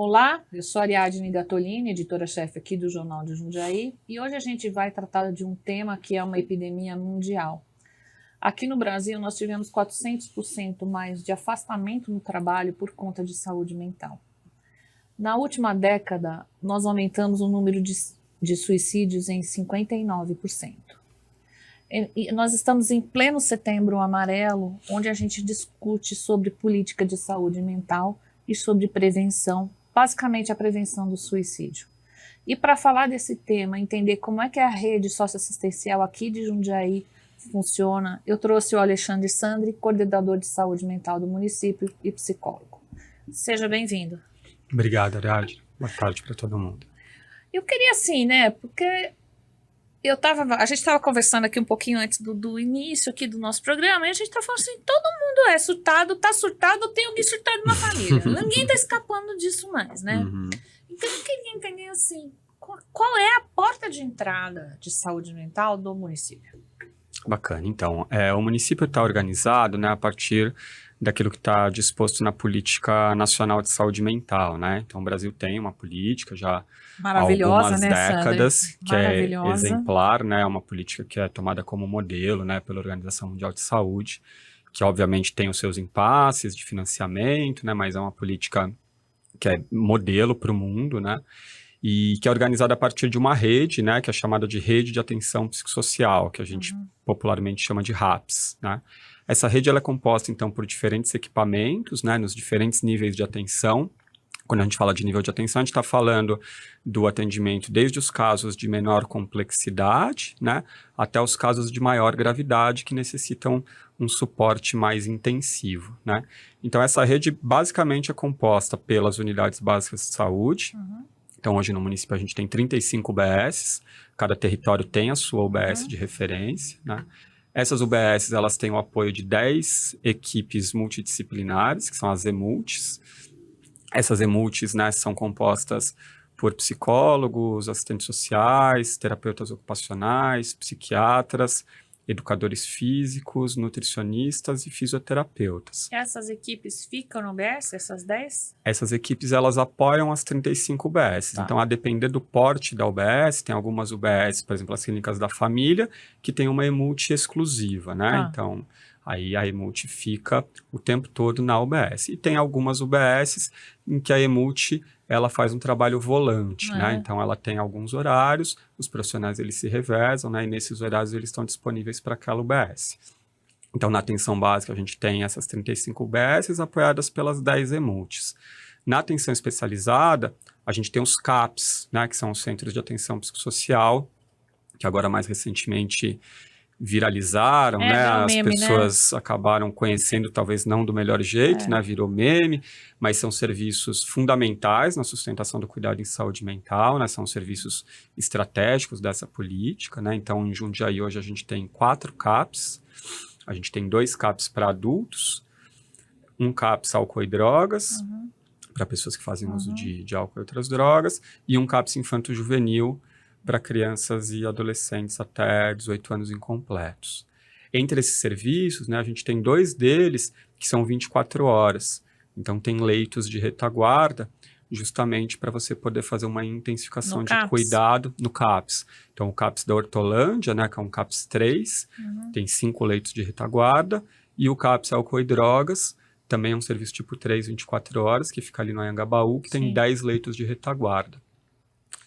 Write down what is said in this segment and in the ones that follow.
Olá, eu sou Ariadne Gattolini, editora-chefe aqui do Jornal de Jundiaí, e hoje a gente vai tratar de um tema que é uma epidemia mundial. Aqui no Brasil, nós tivemos 400% mais de afastamento no trabalho por conta de saúde mental. Na última década, nós aumentamos o número de suicídios em 59%. E nós estamos em pleno Setembro Amarelo, onde a gente discute sobre política de saúde mental e sobre prevenção, basicamente a prevenção do suicídio. E para falar desse tema, entender como é que a rede socioassistencial aqui de Jundiaí funciona, eu trouxe o Alexandre Sandri, coordenador de saúde mental do município e psicólogo. Seja bem-vindo. Obrigado, Ariadne. Boa tarde para todo mundo. Eu queria assim, porque a gente estava conversando aqui um pouquinho antes do início aqui do nosso programa, e a gente está falando assim, todo mundo é surtado, tá surtado, tem alguém surtado na família. Ninguém está escapando disso mais, né? Uhum. Então eu queria entender assim, qual é a porta de entrada de saúde mental do município? Bacana. Então, o município está organizado, né, a partir daquilo que está disposto na Política Nacional de Saúde Mental, né? Então, o Brasil tem uma política já há algumas décadas, que é exemplar, né? É uma política que é tomada como modelo, né, pela Organização Mundial de Saúde, que obviamente tem os seus impasses de financiamento, né, mas é uma política que é modelo para o mundo, né? E que é organizada a partir de uma rede, né, que é chamada de Rede de Atenção Psicossocial, que a gente popularmente chama de RAPS, né? Essa rede ela é composta, então, por diferentes equipamentos, né, nos diferentes níveis de atenção. Quando a gente fala de nível de atenção, a gente está falando do atendimento desde os casos de menor complexidade, né, até os casos de maior gravidade que necessitam um suporte mais intensivo, né? Então, essa rede basicamente é composta pelas unidades básicas de saúde. Então, hoje no município a gente tem 35 UBSs, cada território tem a sua UBS de referência, né? Essas UBSs, elas têm o apoio de 10 equipes multidisciplinares, que são as EMULTs. Essas EMULTs, né, são compostas por psicólogos, assistentes sociais, terapeutas ocupacionais, psiquiatras, educadores físicos, nutricionistas e fisioterapeutas. Essas equipes ficam no UBS, essas 10? Essas equipes, elas apoiam as 35 UBSs. Tá. Então, a depender do porte da UBS, tem algumas UBS, por exemplo, as clínicas da família, que tem uma EMULT exclusiva, né? Tá. Então, aí a EMULT fica o tempo todo na UBS. E tem algumas UBSs em que a EMULT ela faz um trabalho volante, né? Então, ela tem alguns horários, os profissionais eles se revezam, né? E nesses horários eles estão disponíveis para aquela UBS. Então, na atenção básica, a gente tem essas 35 UBSs apoiadas pelas 10 EMULTs. Na atenção especializada, a gente tem os CAPs, né? Que são os Centros de Atenção Psicossocial, que agora mais recentemente viralizaram, né? As meme, pessoas acabaram conhecendo, talvez não do melhor jeito, né? Virou meme, mas são serviços fundamentais na sustentação do cuidado em saúde mental, né? São serviços estratégicos dessa política, né? Então, em Jundiaí, hoje a gente tem 4 CAPs, a gente tem 2 CAPs para adultos, um CAPs álcool e drogas, para pessoas que fazem uso de álcool e outras drogas, e um CAPs infanto-juvenil, para crianças e adolescentes até 18 anos incompletos. Entre esses serviços, né, a gente tem 2 deles que são 24 horas. Então, tem leitos de retaguarda, justamente para você poder fazer uma intensificação de cuidado no CAPs. Então, o CAPs da Hortolândia, né, que é um CAPs 3, tem 5 leitos de retaguarda, e o CAPs álcool e drogas, também é um serviço tipo 3, 24 horas, que fica ali no Anhangabaú, que tem 10 leitos de retaguarda.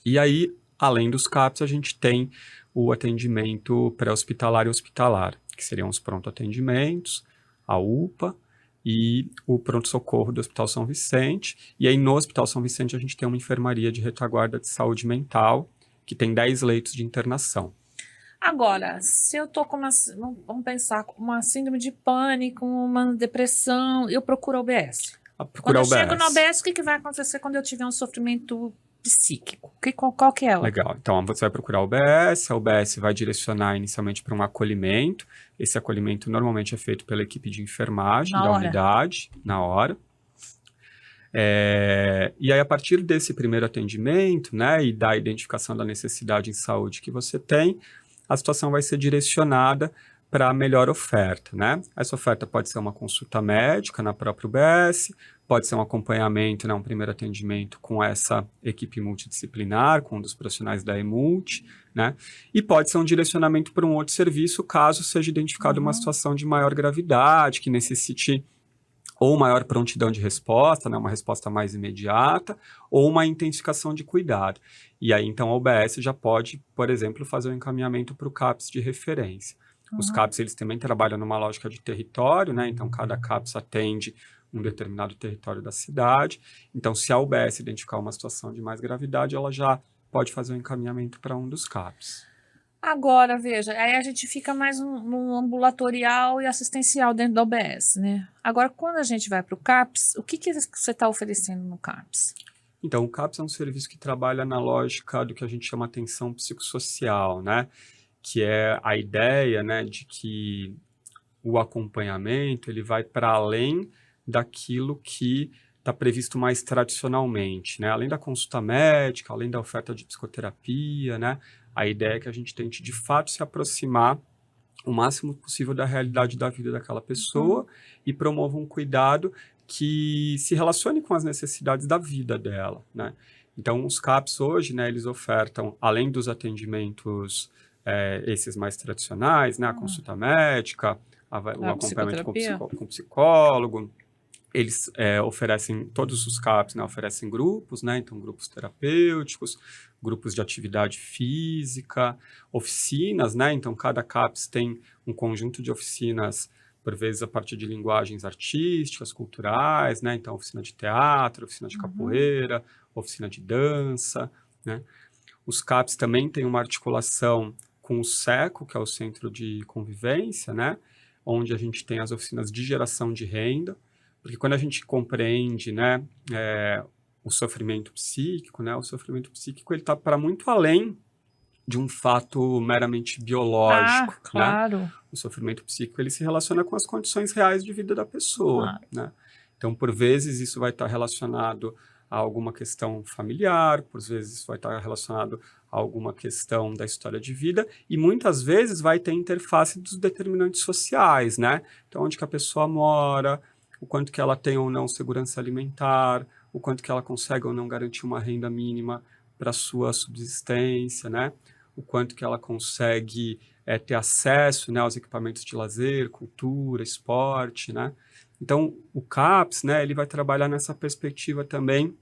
E aí, além dos CAPs, a gente tem o atendimento pré-hospitalar e hospitalar, que seriam os pronto-atendimentos, a UPA e o pronto-socorro do Hospital São Vicente. E aí, no Hospital São Vicente, a gente tem uma enfermaria de retaguarda de saúde mental, que tem 10 leitos de internação. Agora, se eu tô com vamos pensar, com uma síndrome de pânico, uma depressão, eu procuro a UBS. Quando eu chego na UBS, o que vai acontecer quando eu tiver um sofrimento psíquico? Qual que é ela? Legal. Então, você vai procurar a UBS vai direcionar inicialmente para um acolhimento. Esse acolhimento normalmente é feito pela equipe de enfermagem da unidade, na hora. E aí, a partir desse primeiro atendimento, né, e da identificação da necessidade em saúde que você tem, a situação vai ser direcionada para a melhor oferta, né? Essa oferta pode ser uma consulta médica na própria UBS, pode ser um acompanhamento, né, um primeiro atendimento com essa equipe multidisciplinar, com um dos profissionais da EMULT, né, e pode ser um direcionamento para um outro serviço, caso seja identificada uma situação de maior gravidade, que necessite ou maior prontidão de resposta, né, uma resposta mais imediata, ou uma intensificação de cuidado. E aí, então, a UBS já pode, por exemplo, fazer um encaminhamento para o CAPS de referência. Os CAPS, eles também trabalham numa lógica de território, né, então cada CAPS atende um determinado território da cidade. Então, se a UBS identificar uma situação de mais gravidade, ela já pode fazer um encaminhamento para um dos CAPS. Agora, veja, aí a gente fica mais no ambulatorial e assistencial dentro da UBS, né? Agora, quando a gente vai para o CAPS, o que você está oferecendo no CAPS? Então, o CAPS é um serviço que trabalha na lógica do que a gente chama atenção psicossocial, né? Que é a ideia, né, de que o acompanhamento ele vai para além daquilo que está previsto mais tradicionalmente, né? Além da consulta médica, além da oferta de psicoterapia, né? A ideia é que a gente tente, de fato, se aproximar o máximo possível da realidade da vida daquela pessoa e promova um cuidado que se relacione com as necessidades da vida dela, né? Então, os CAPS hoje, né, eles ofertam, além dos atendimentos esses mais tradicionais, né, a consulta médica, o acompanhamento com psicólogo, eles oferecem, todos os CAPs, né, oferecem grupos, né, então grupos terapêuticos, grupos de atividade física, oficinas, né, então cada CAPS tem um conjunto de oficinas, por vezes a partir de linguagens artísticas, culturais, né, então oficina de teatro, oficina de capoeira, oficina de dança, né. Os CAPs também têm uma articulação com o SECO, que é o Centro de Convivência, né, onde a gente tem as oficinas de geração de renda, porque quando a gente compreende, né, o sofrimento psíquico, né, o sofrimento psíquico ele está para muito além de um fato meramente biológico. Claro. Né? O sofrimento psíquico ele se relaciona com as condições reais de vida da pessoa. Claro. Né? Então, por vezes, isso vai estar relacionado a alguma questão familiar, por vezes isso vai estar relacionado a alguma questão da história de vida, e muitas vezes vai ter interface dos determinantes sociais, né? Então, onde que a pessoa mora, o quanto que ela tem ou não segurança alimentar, o quanto que ela consegue ou não garantir uma renda mínima para a sua subsistência, né? O quanto que ela consegue ter acesso, né, aos equipamentos de lazer, cultura, esporte, né? Então, o CAPS, né, ele vai trabalhar nessa perspectiva também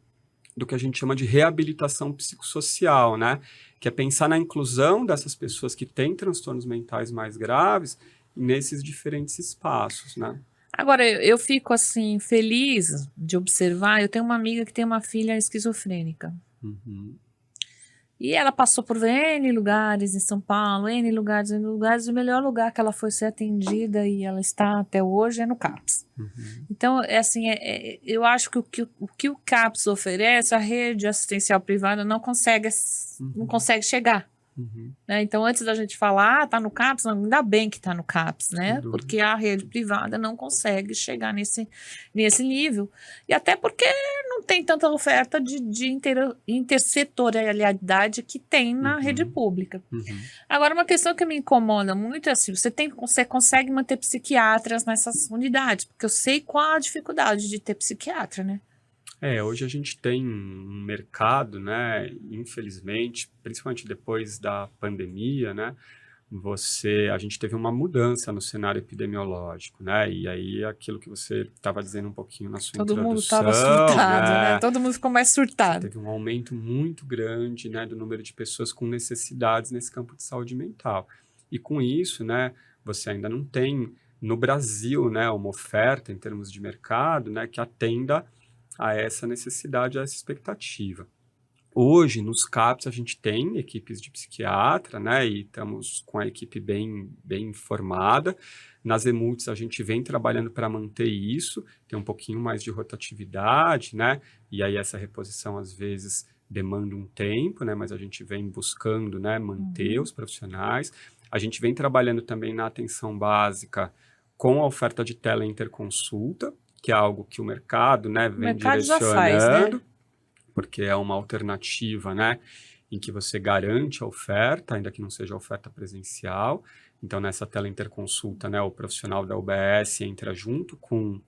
do que a gente chama de reabilitação psicossocial, né? Que é pensar na inclusão dessas pessoas que têm transtornos mentais mais graves nesses diferentes espaços, né? Agora, eu fico, assim, feliz de observar, eu tenho uma amiga que tem uma filha esquizofrênica. E ela passou por N lugares em São Paulo, N lugares, e o melhor lugar que ela foi ser atendida e ela está até hoje é no CAPS. Então, eu acho que o que o CAPS oferece, a rede assistencial privada não consegue chegar. Né? Então, antes da gente falar, tá no CAPS, ainda bem que tá no CAPS, né? Porque a rede privada não consegue chegar nesse nível. E até porque não tem tanta oferta de intersetorialidade que tem na rede pública. Agora, uma questão que me incomoda muito é assim, você consegue manter psiquiatras nessas unidades, porque eu sei qual a dificuldade de ter psiquiatra, né? Hoje a gente tem um mercado, né, infelizmente, principalmente depois da pandemia, né, a gente teve uma mudança no cenário epidemiológico, né, e aí aquilo que você estava dizendo um pouquinho na sua introdução. Todo mundo estava surtado, né? Todo mundo ficou mais surtado. Teve um aumento muito grande, né, do número de pessoas com necessidades nesse campo de saúde mental. E com isso, né, você ainda não tem no Brasil, né, uma oferta em termos de mercado, né, que atenda a essa necessidade, a essa expectativa. Hoje, nos CAPs, a gente tem equipes de psiquiatra, né, e estamos com a equipe bem formada. Nas EMULTs, a gente vem trabalhando para manter isso, tem um pouquinho mais de rotatividade, né, e aí essa reposição, às vezes, demanda um tempo, né, mas a gente vem buscando, né, manter os profissionais. A gente vem trabalhando também na atenção básica com a oferta de teleinterconsulta, que é algo que o mercado, né, vem direcionando, já faz, né? Porque é uma alternativa, né, em que você garante a oferta, ainda que não seja a oferta presencial. Então, nessa teleinterconsulta, né, o profissional da UBS entra junto com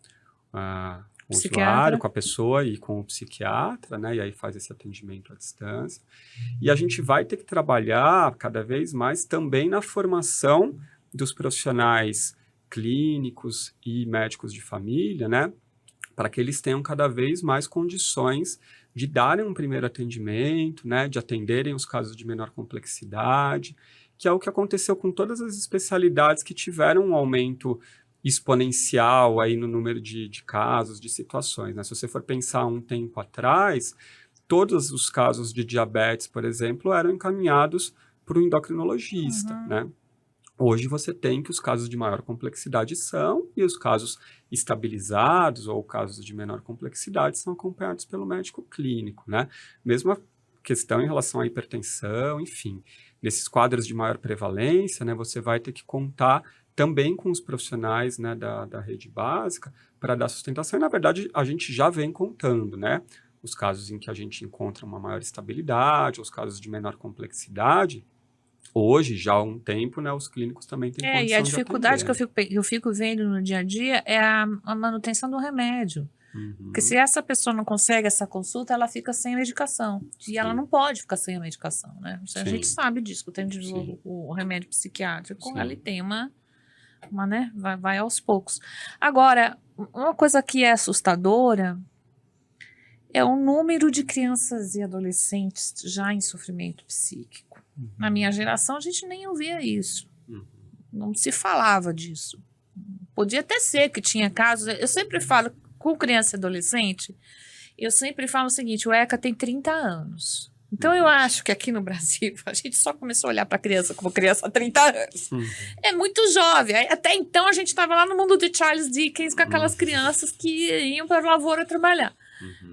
o com o usuário, com a pessoa e com o psiquiatra, né? E aí faz esse atendimento à distância. E a gente vai ter que trabalhar cada vez mais também na formação dos profissionais clínicos e médicos de família, né? Para que eles tenham cada vez mais condições de darem um primeiro atendimento, né? De atenderem os casos de menor complexidade, que é o que aconteceu com todas as especialidades que tiveram um aumento exponencial aí no número de casos, de situações, né? Se você for pensar um tempo atrás, todos os casos de diabetes, por exemplo, eram encaminhados para o endocrinologista, né? Hoje você tem que os casos de maior complexidade são, e os casos estabilizados ou casos de menor complexidade são acompanhados pelo médico clínico, né? Mesma questão em relação à hipertensão, enfim. Nesses quadros de maior prevalência, né, você vai ter que contar também com os profissionais, né, da rede básica para dar sustentação. E, na verdade, a gente já vem contando, né? Os casos em que a gente encontra uma maior estabilidade, os casos de menor complexidade. Hoje, já há um tempo, né, os clínicos também têm condição de E a dificuldade atender, que eu fico vendo no dia a dia é a manutenção do remédio. Porque se essa pessoa não consegue essa consulta, ela fica sem medicação. Sim. E ela não pode ficar sem a medicação, né? A Sim. gente sabe disso, que Sim. o remédio psiquiátrico, Sim. ele tem uma né? Vai aos poucos. Agora, uma coisa que é assustadora é o número de crianças e adolescentes já em sofrimento psíquico. Na minha geração, a gente nem ouvia isso. Não se falava disso. Podia até ser que tinha casos. Eu sempre falo, com criança e adolescente, eu sempre falo o seguinte, o ECA tem 30 anos. Então, eu acho que aqui no Brasil, a gente só começou a olhar para a criança como criança há 30 anos. É muito jovem. Até então, a gente estava lá no mundo de Charles Dickens com aquelas crianças que iam para a lavoura trabalhar.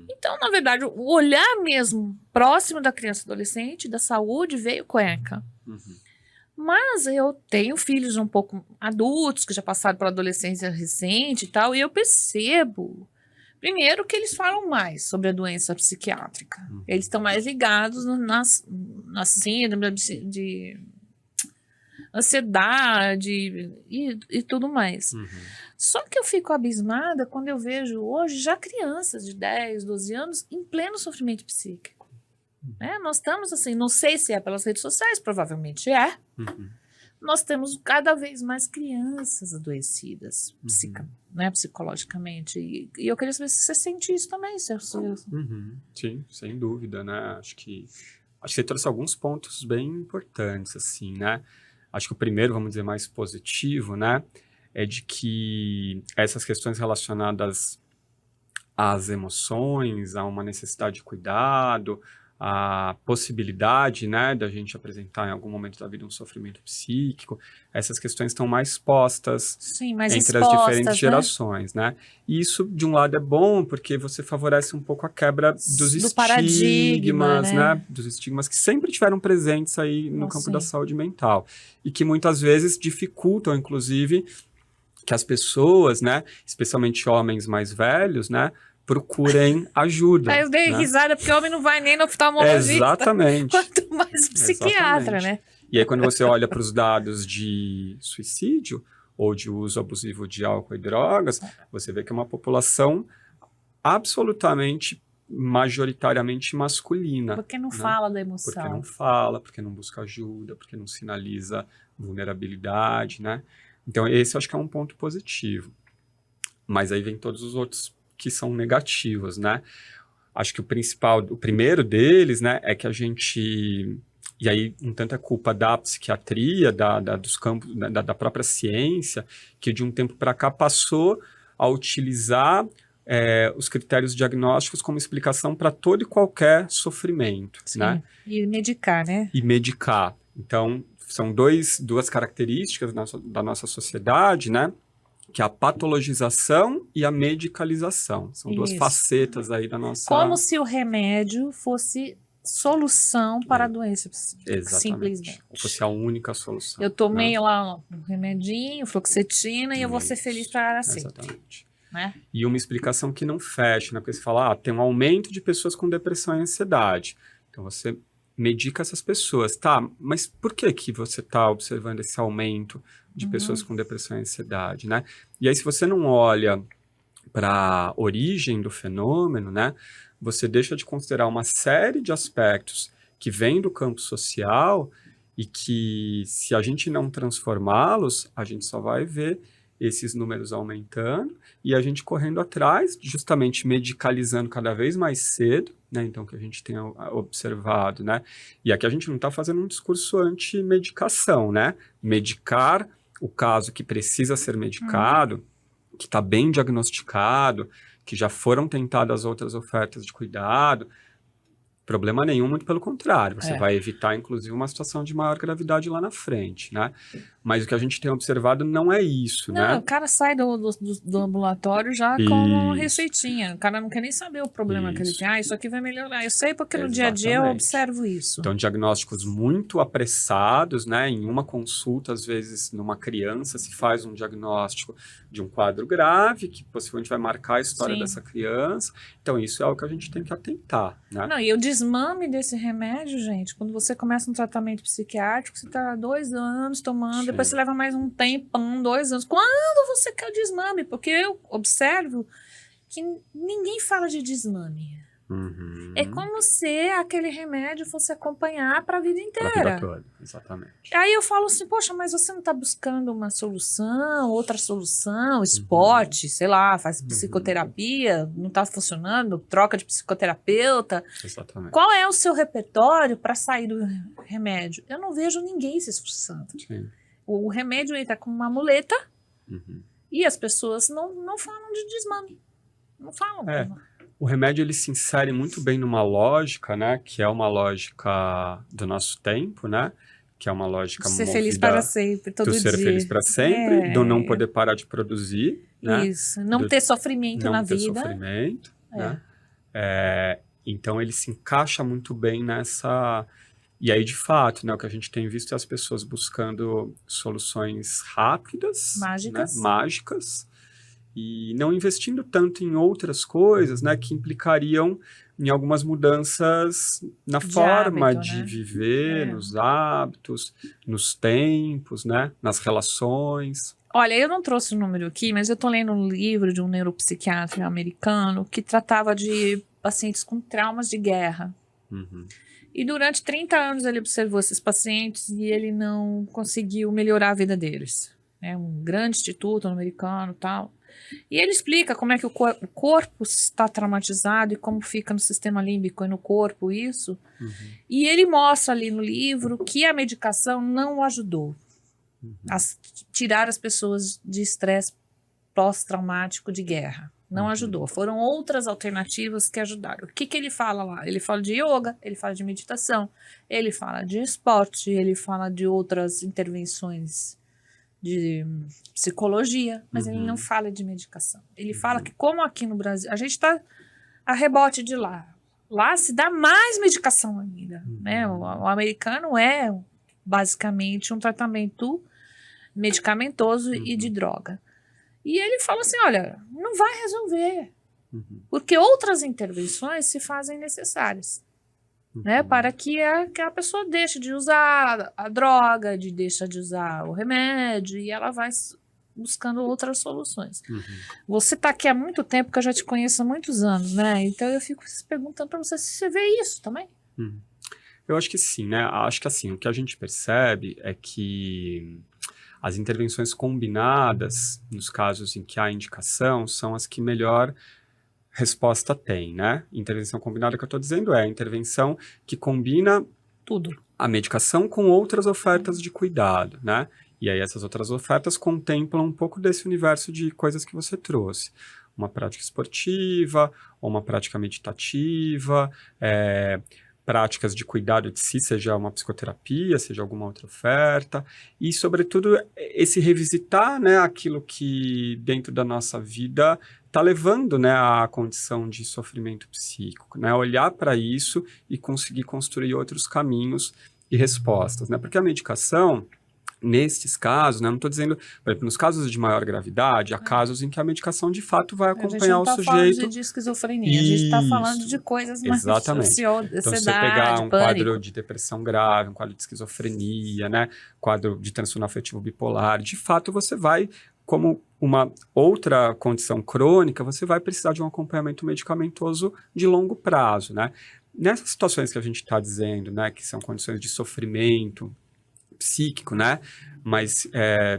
Então, na verdade, o olhar mesmo próximo da criança e adolescente, da saúde, veio com o ECA. Mas eu tenho filhos um pouco adultos, que já passaram pela adolescência recente e tal, e eu percebo, primeiro, que eles falam mais sobre a doença psiquiátrica. Eles estão mais ligados na síndrome de ansiedade e tudo mais. Só que eu fico abismada quando eu vejo hoje já crianças de 10, 12 anos em pleno sofrimento psíquico. Nós estamos assim, não sei se é pelas redes sociais, provavelmente é. Nós temos cada vez mais crianças adoecidas psicologicamente. E eu queria saber se você sente isso também, Celso. Sim, sem dúvida, né? Acho que você trouxe alguns pontos bem importantes, assim, né? Acho que o primeiro, vamos dizer, mais positivo, né? É de que essas questões relacionadas às emoções, a uma necessidade de cuidado, a possibilidade, né, da gente apresentar em algum momento da vida um sofrimento psíquico, essas questões estão mais postas entre as diferentes gerações, né? E isso, de um lado, é bom, porque você favorece um pouco a quebra dos estigmas, né? Dos estigmas que sempre tiveram presentes aí no campo da saúde mental. E que muitas vezes dificultam, inclusive, que as pessoas, né, especialmente homens mais velhos, né, procurem ajuda. Aí eu dei risada, porque o homem não vai nem no oftalmologista. Exatamente. Quanto mais psiquiatra, né? E aí, quando você olha para os dados de suicídio ou de uso abusivo de álcool e drogas, você vê que é uma população absolutamente, majoritariamente masculina. Porque não fala da emoção. Porque não fala, porque não busca ajuda, porque não sinaliza vulnerabilidade, né? Então, esse eu acho que é um ponto positivo. Mas aí vem todos os outros que são negativos, né? Acho que o primeiro deles, né, é que a gente, e aí um tanto é culpa da psiquiatria, dos campos, da própria ciência, que de um tempo para cá passou a utilizar os critérios diagnósticos como explicação para todo e qualquer sofrimento, né? E medicar, né? E medicar. Então, são duas características da nossa sociedade, né? Que é a patologização e a medicalização. São duas facetas aí da nossa... Como se o remédio fosse solução para a doença psíquica. Exatamente. Simplesmente. Fosse a única solução. Eu tomei lá um remedinho, fluoxetina, e eu vou ser feliz para sempre. Exatamente. Né? E uma explicação que não fecha, né? Porque você fala, tem um aumento de pessoas com depressão e ansiedade. Então, você medica essas pessoas. Tá, mas por que você está observando esse aumento de pessoas com depressão e ansiedade, né? E aí, se você não olha para a origem do fenômeno, né, você deixa de considerar uma série de aspectos que vêm do campo social e que, se a gente não transformá-los, a gente só vai ver esses números aumentando e a gente correndo atrás, justamente medicalizando cada vez mais cedo, né? Então, que a gente tem observado, né? E aqui a gente não está fazendo um discurso anti-medicação, né? Medicar o caso que precisa ser medicado, que está bem diagnosticado, que já foram tentadas outras ofertas de cuidado, problema nenhum, muito pelo contrário. Você vai evitar, inclusive, uma situação de maior gravidade lá na frente, né? Mas o que a gente tem observado não é isso, né? O cara sai do ambulatório já com uma receitinha. O cara não quer nem saber o problema que ele tem. Isso aqui vai melhorar. Eu sei porque no dia a dia eu observo isso. Então, diagnósticos muito apressados, né? Em uma consulta, às vezes, numa criança, se faz um diagnóstico de um quadro grave, que possivelmente vai marcar a história dessa criança. Então, isso é algo que a gente tem que atentar, né? Não, e o desmame desse remédio, gente, quando você começa um tratamento psiquiátrico, você está 2 anos tomando, depois você leva mais um tempão, 2 anos. Quando você quer o desmame? Porque eu observo que ninguém fala de desmame. É como se aquele remédio fosse acompanhar para a vida inteira. Para a vida toda, exatamente. Aí eu falo assim, poxa, mas você não está buscando uma solução, outra solução, esporte, sei lá, faz psicoterapia, não está funcionando, troca de psicoterapeuta. Exatamente. Qual é o seu repertório para sair do remédio? Eu não vejo ninguém se esforçando. Sim. O remédio entra como uma muleta e as pessoas não falam de desmame. Não falam. O remédio, ele se insere muito bem numa lógica, né? Que é uma lógica do nosso tempo, né? Que é uma lógica ser feliz para sempre, todo dia. Do ser feliz para sempre, do não poder parar de produzir, né? Isso, não ter sofrimento na vida. Não ter sofrimento, né? Então, ele se encaixa muito bem nessa... E aí, de fato, né, o que a gente tem visto é as pessoas buscando soluções rápidas, mágicas, né, mágicas, e não investindo tanto em outras coisas, né, que implicariam em algumas mudanças na forma de viver, nos hábitos, nos tempos, né, nas relações. Olha, eu não trouxe o número aqui, mas eu estou lendo um livro de um neuropsiquiatra americano que tratava de pacientes com traumas de guerra. E durante 30 anos ele observou esses pacientes e ele não conseguiu melhorar a vida deles. É um grande instituto americano e tal. E ele explica como é que o corpo está traumatizado e como fica no sistema límbico e no corpo isso. E ele mostra ali no livro que a medicação não o ajudou a tirar as pessoas de estresse pós-traumático de guerra. Não ajudou. Foram outras alternativas que ajudaram. O que ele fala lá? Ele fala de yoga, ele fala de meditação, ele fala de esporte, ele fala de outras intervenções de psicologia, mas ele não fala de medicação. Ele fala que, como aqui no Brasil, a gente está a rebote de lá. Lá se dá mais medicação ainda, né? O americano é basicamente um tratamento medicamentoso e de droga. E ele fala assim, olha, não vai resolver, porque outras intervenções se fazem necessárias. Né, para que a pessoa deixe de usar a droga, deixa de usar o remédio, e ela vai buscando outras soluções. Você está aqui há muito tempo, que eu já te conheço há muitos anos, né? Então eu fico perguntando para você se você vê isso também. Eu acho que sim, né? Acho que assim, o que a gente percebe é que as intervenções combinadas, nos casos em que há indicação, são as que melhor resposta tem, né? Intervenção combinada que eu estou dizendo é a intervenção que combina tudo, a medicação com outras ofertas de cuidado, né? E aí essas outras ofertas contemplam um pouco desse universo de coisas que você trouxe. Uma prática esportiva, ou uma prática meditativa, práticas de cuidado de si, seja uma psicoterapia, seja alguma outra oferta, e, sobretudo, esse revisitar, né, aquilo que dentro da nossa vida está levando, né, à condição de sofrimento psíquico, né, olhar para isso e conseguir construir outros caminhos e respostas, né, porque a medicação, nestes casos, né, não estou dizendo, por exemplo, nos casos de maior gravidade, há casos em que a medicação de fato vai acompanhar o sujeito. A gente não está falando de esquizofrenia, a gente está falando de coisas mais ansiedade, então, se você pegar um quadro de depressão grave, um quadro de esquizofrenia, né, quadro de transtorno afetivo bipolar, de fato você vai como uma outra condição crônica, você vai precisar de um acompanhamento medicamentoso de longo prazo, né? Nessas situações que a gente está dizendo, né, que são condições de sofrimento psíquico, né, mas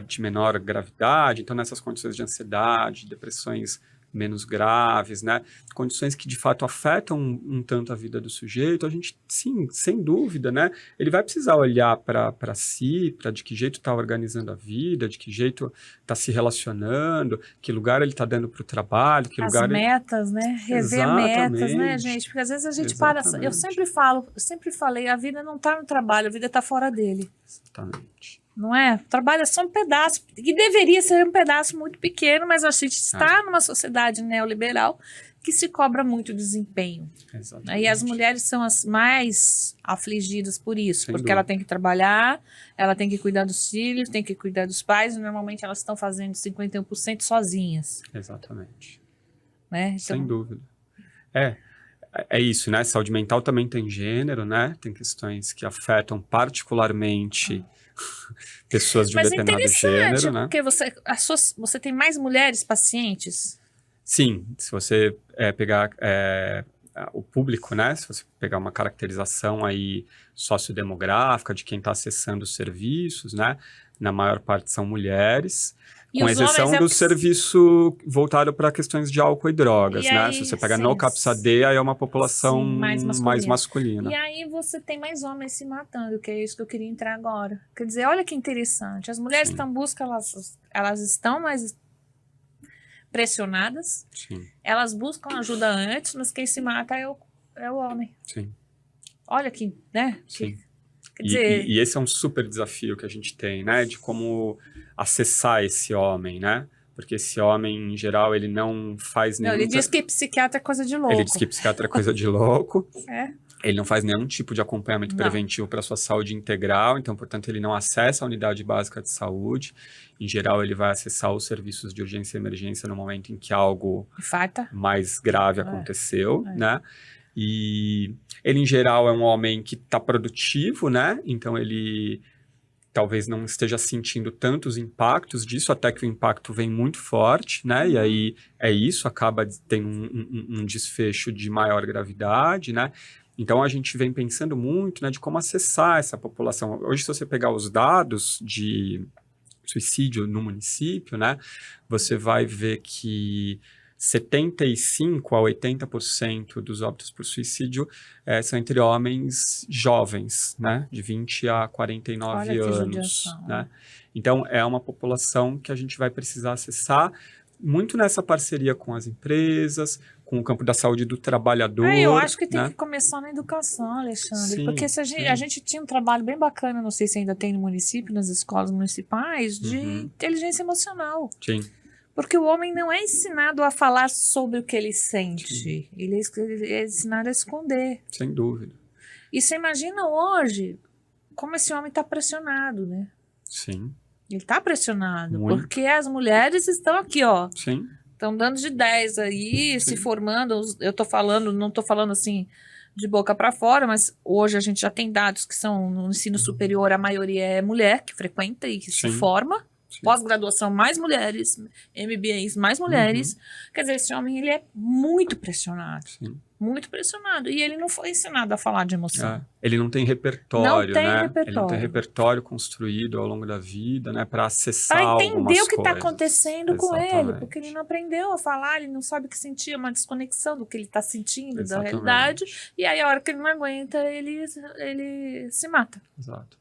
de menor gravidade, então nessas condições de ansiedade, depressões menos graves, né, condições que de fato afetam um tanto a vida do sujeito, a gente, sim, sem dúvida, né, ele vai precisar olhar para si, para de que jeito está organizando a vida, de que jeito está se relacionando, que lugar ele está dando para o trabalho, que As lugar metas, né? Rever metas, né, gente? Porque às vezes a gente para. Eu sempre falei, a vida não está no trabalho, a vida está fora dele. Exatamente. Não é? O trabalho é só um pedaço, e deveria ser um pedaço muito pequeno, mas a gente está numa sociedade neoliberal que se cobra muito desempenho. Exatamente. E as mulheres são as mais afligidas por isso, Sem porque dúvida. ela tem que trabalhar, ela tem que cuidar dos filhos, tem que cuidar dos pais, e normalmente elas estão fazendo 51% sozinhas. Exatamente. Né? Então, Sem dúvida. É isso, né? Saúde mental também tem gênero, né? Tem questões que afetam particularmente pessoas de um mas é determinado interessante, gênero, né? porque você tem mais mulheres pacientes. Sim, se você pegar o público, né? Se você pegar uma caracterização aí sociodemográfica de quem está acessando os serviços, né? Na maior parte são mulheres, E com os exceção homens do serviço voltado para questões de álcool e drogas, E né? aí, Se você pega sim, no CAPS-AD, aí é uma população sim, mais masculina. E aí você tem mais homens se matando, que é isso que eu queria entrar agora. Quer dizer, olha que interessante. As mulheres Sim. estão em busca, elas estão mais pressionadas, Sim, elas buscam ajuda antes, mas quem se mata é o homem. sim, Olha que, né? sim. Quer dizer, E esse é um super desafio que a gente tem, né? De como acessar esse homem, né? Porque esse homem, em geral, ele não faz não, nenhum... ele diz que psiquiatra é coisa de louco. Ele diz que psiquiatra é coisa de louco. É. Ele não faz nenhum tipo de acompanhamento preventivo para a sua saúde integral, então, portanto, ele não acessa a unidade básica de saúde. Em geral, ele vai acessar os serviços de urgência e emergência no momento em que algo Infarta. mais grave aconteceu, né? E ele, em geral, é um homem que está produtivo, né? Então, ele talvez não esteja sentindo tantos impactos disso, até que o impacto vem muito forte, né? E aí é isso, acaba tendo um desfecho de maior gravidade, né? Então, a gente vem pensando muito, né, de como acessar essa população. Hoje, se você pegar os dados de suicídio no município, né, você vai ver que 75% a 80% dos óbitos por suicídio são entre homens jovens, né, de 20 a 49 Olha que anos. judiação, Né? Então, é uma população que a gente vai precisar acessar muito nessa parceria com as empresas, com o campo da saúde do trabalhador. Eu acho que tem né? que começar na educação, Alexandre. Sim, porque se a gente tinha um trabalho bem bacana, não sei se ainda tem no município, nas escolas municipais, de inteligência emocional. Sim. Porque o homem não é ensinado a falar sobre o que ele sente. Sim. Ele é ensinado a esconder. Sem dúvida. E você imagina hoje como esse homem está pressionado, né? Sim. Ele está pressionado. Muito. Porque as mulheres estão aqui, ó. Sim. Estão dando de 10 aí, se formando. Eu tô falando, não tô falando assim de boca para fora, mas hoje a gente já tem dados que são no ensino superior, a maioria é mulher que frequenta e que se forma. Sim. Pós-graduação, mais mulheres. MBAs, mais mulheres. Quer dizer, esse homem, ele é muito pressionado. Sim. Muito pressionado. E ele não foi ensinado a falar de emoção. Ele não tem repertório, Não tem né? repertório. Ele não tem repertório construído ao longo da vida, né? Para acessar Para entender algumas o que está coisas. acontecendo com ele. Exatamente. Porque ele não aprendeu a falar, ele não sabe o que sentir, é uma desconexão do que ele está sentindo, Exatamente. da realidade. E aí, a hora que ele não aguenta, ele se mata. Exato.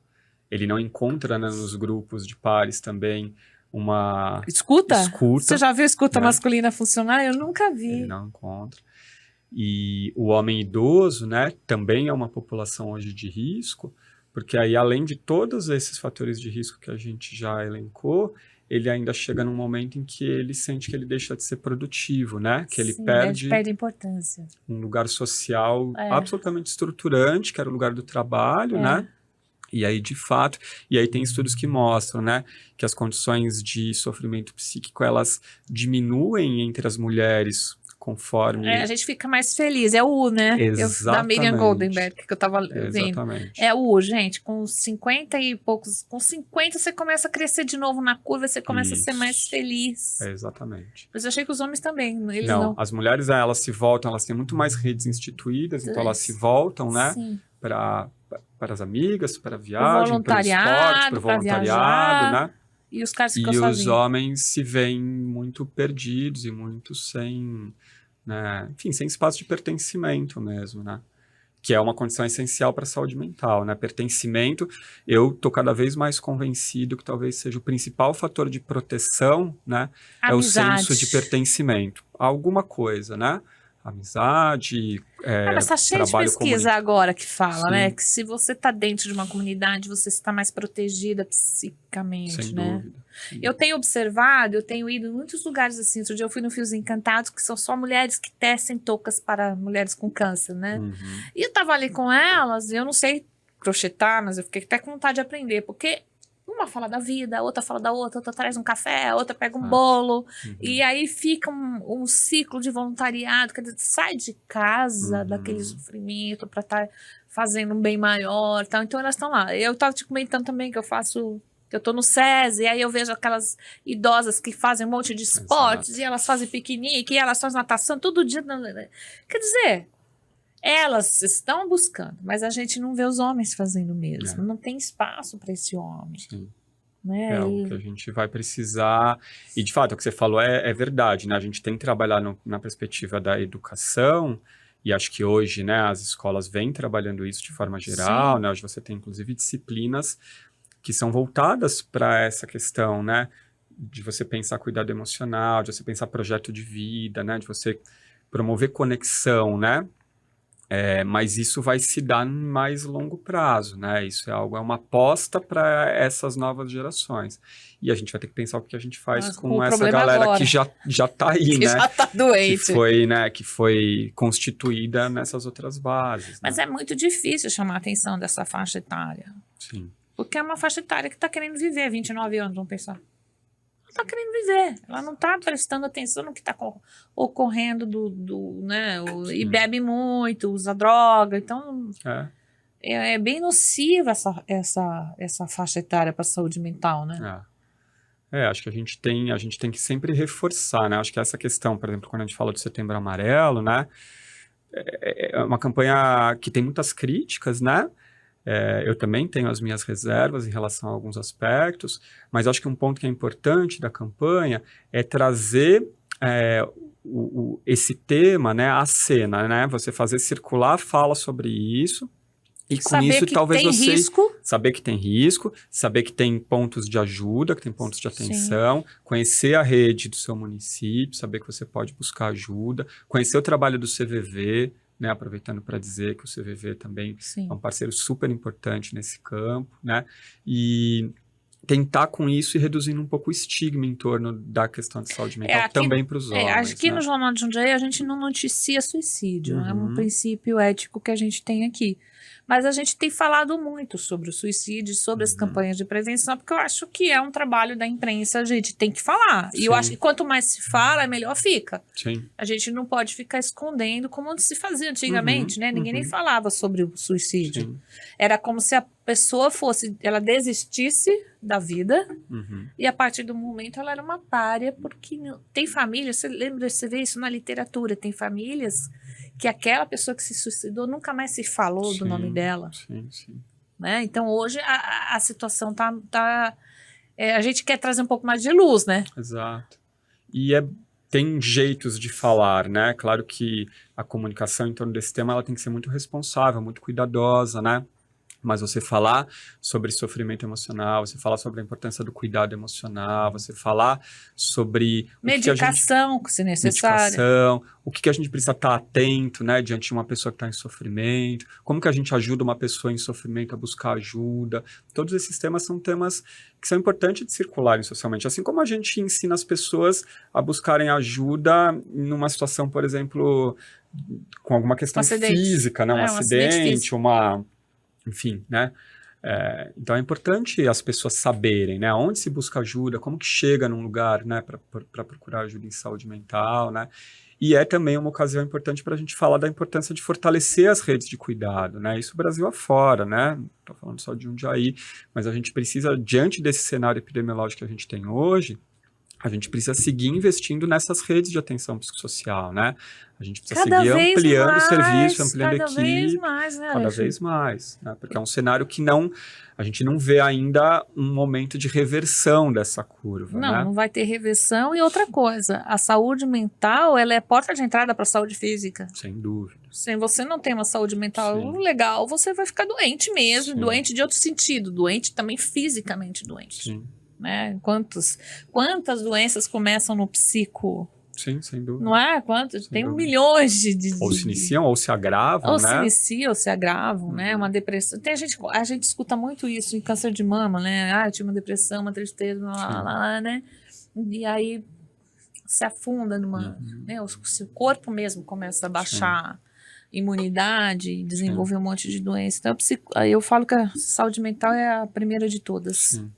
Ele não encontra, né, nos grupos de pares também uma Escuta? escuta. Você já viu escuta né? masculina funcionar? Eu nunca vi. Ele não encontra. E o homem idoso, né, também é uma população hoje de risco, porque aí, além de todos esses fatores de risco que a gente já elencou, ele ainda chega num momento em que ele sente que ele deixa de ser produtivo, né? Que ele perde importância. um lugar social absolutamente estruturante, que era o lugar do trabalho, né? E aí, de fato, e aí tem estudos que mostram, né, que as condições de sofrimento psíquico, elas diminuem entre as mulheres conforme... A gente fica mais feliz, é o U, né? Da Miriam Goldenberg, que eu tava vendo. Exatamente. É o U, gente, com 50 e poucos, com 50 você começa a crescer de novo na curva, você começa a ser mais feliz. Exatamente. Mas eu achei que os homens também, eles não. As mulheres, elas se voltam, elas têm muito mais redes instituídas, então elas se voltam, né, para as amigas, para a viagem, para o esporte, para o voluntariado, né? E os caras ficam sozinhos. E os homens se veem muito perdidos e muito sem, né, enfim, sem espaço de pertencimento mesmo, né? Que é uma condição essencial para a saúde mental, né? Pertencimento, eu tô cada vez mais convencido que talvez seja o principal fator de proteção, né? Amizade. É o senso de pertencimento a alguma coisa, né? Amizade, mas tá cheio de pesquisa agora que fala, né? Que se você tá dentro de uma comunidade, você está mais protegida psicicamente, sem né? dúvida. Sim. Eu tenho observado, eu tenho ido em muitos lugares assim. Outro dia eu fui no Fios Encantados, que são só mulheres que tecem toucas para mulheres com câncer, né? E eu tava ali com elas, e eu não sei crochetar, mas eu fiquei até com vontade de aprender, porque uma fala da vida, a outra fala da outra traz um café, a outra pega um bolo, e aí fica um ciclo de voluntariado, quer dizer, sai de casa daquele sofrimento para estar fazendo um bem maior, tal. Então elas estão lá. Eu estava te comentando também que eu tô no SESI, e aí eu vejo aquelas idosas que fazem um monte de esportes, e elas fazem piquenique, e elas fazem natação todo dia. Quer dizer, elas estão buscando, mas a gente não vê os homens fazendo mesmo. Não tem espaço para esse homem. Sim. Né? É o que a gente vai precisar. E, de fato, o que você falou é verdade, né? A gente tem que trabalhar na perspectiva da educação, e acho que hoje, né, as escolas vêm trabalhando isso de forma geral, né? Hoje você tem, inclusive, disciplinas que são voltadas para essa questão, né? De você pensar cuidado emocional, de você pensar projeto de vida, né? De você promover conexão, né? Mas isso vai se dar em mais longo prazo, né? Isso é uma aposta para essas novas gerações. E a gente vai ter que pensar o que a gente faz com essa galera agora, que já tá aí, que né? Já tá doente. Que foi constituída nessas outras bases. Mas né? é muito difícil chamar a atenção dessa faixa etária. Sim. Porque é uma faixa etária que tá querendo viver 29 anos, vamos pensar. Ela tá querendo viver, ela não tá prestando atenção no que tá ocorrendo né, e bebe muito, usa droga, então é bem nociva essa faixa etária para a saúde mental, né? Acho que a gente tem que sempre reforçar, né? Acho que essa questão, por exemplo, quando a gente fala do Setembro Amarelo, né, é uma campanha que tem muitas críticas, né? Eu também tenho as minhas reservas em relação a alguns aspectos, mas acho que um ponto que é importante da campanha é trazer esse tema, né, à cena, né? Você fazer circular a fala sobre isso, e com saber isso que talvez tem você risco. Saber que tem risco, saber que tem pontos de ajuda, que tem pontos de atenção, conhecer a rede do seu município, saber que você pode buscar ajuda, conhecer o trabalho do CVV, né, aproveitando para dizer que o CVV também é um parceiro super importante nesse campo, né, e tentar com isso e reduzindo um pouco o estigma em torno da questão de saúde mental também para os homens. Aqui né? no Jornal de Jundiaí a gente não noticia suicídio, é um princípio ético que a gente tem aqui. Mas a gente tem falado muito sobre o suicídio, sobre as campanhas de prevenção, porque eu acho que é um trabalho da imprensa, a gente tem que falar. E eu acho que quanto mais se fala, melhor fica. Sim. A gente não pode ficar escondendo como se fazia antigamente, né? Ninguém nem falava sobre o suicídio. Sim. Era como se a pessoa ela desistisse da vida e a partir do momento ela era uma pária, porque tem famílias, você vê isso na literatura, tem famílias que aquela pessoa que se suicidou nunca mais se falou do nome dela. Sim. Né? Então, hoje, a situação a gente quer trazer um pouco mais de luz, né? Exato. E tem jeitos de falar, né? Claro que a comunicação em torno desse tema ela tem que ser muito responsável, muito cuidadosa, né? Mas você falar sobre sofrimento emocional, você falar sobre a importância do cuidado emocional, você falar sobre... medicação, se necessário. O que a gente precisa estar atento, né, diante de uma pessoa que está em sofrimento, como que a gente ajuda uma pessoa em sofrimento a buscar ajuda. Todos esses temas são temas que são importantes de circularem socialmente. Assim como a gente ensina as pessoas a buscarem ajuda numa situação, por exemplo, com alguma questão física, né, um acidente, enfim, né? Então é importante as pessoas saberem, né, onde se busca ajuda, como que chega num lugar, né, para procurar ajuda em saúde mental, né, e é também uma ocasião importante para a gente falar da importância de fortalecer as redes de cuidado, né, isso Brasil afora, né, não estou falando só de Jundiaí, mas a gente precisa, diante desse cenário epidemiológico que a gente tem hoje, a gente precisa seguir investindo nessas redes de atenção psicossocial, né? A gente precisa seguir ampliando o serviço, ampliando a equipe. Cada vez mais, né, cada vez mais, né? Porque é um cenário que a gente não vê ainda um momento de reversão dessa curva, né? Não vai ter reversão. E outra coisa, a saúde mental, ela é porta de entrada para a saúde física. Sem dúvida. Se você não tem uma saúde mental legal, você vai ficar doente mesmo, doente de outro sentido, doente também fisicamente doente. Sim. Né? Quantas doenças começam no psico? Sim, sem dúvida. Não é? Tem milhões de... Ou se iniciam ou se agravam, ou né? se iniciam ou se agravam, né? Uma depressão. A gente escuta muito isso em câncer de mama, né? Eu tive uma depressão, uma tristeza, né? E aí se afunda numa... né? O seu corpo mesmo começa a baixar imunidade e desenvolver um monte de doença. Então, eu falo que a saúde mental é a primeira de todas. Sim.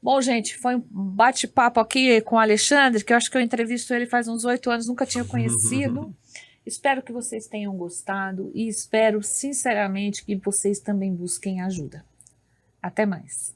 Bom, gente, foi um bate-papo aqui com o Alexandre, que eu acho que eu entrevisto ele faz uns 8 anos, nunca tinha conhecido. Espero que vocês tenham gostado e espero, sinceramente, que vocês também busquem ajuda. Até mais.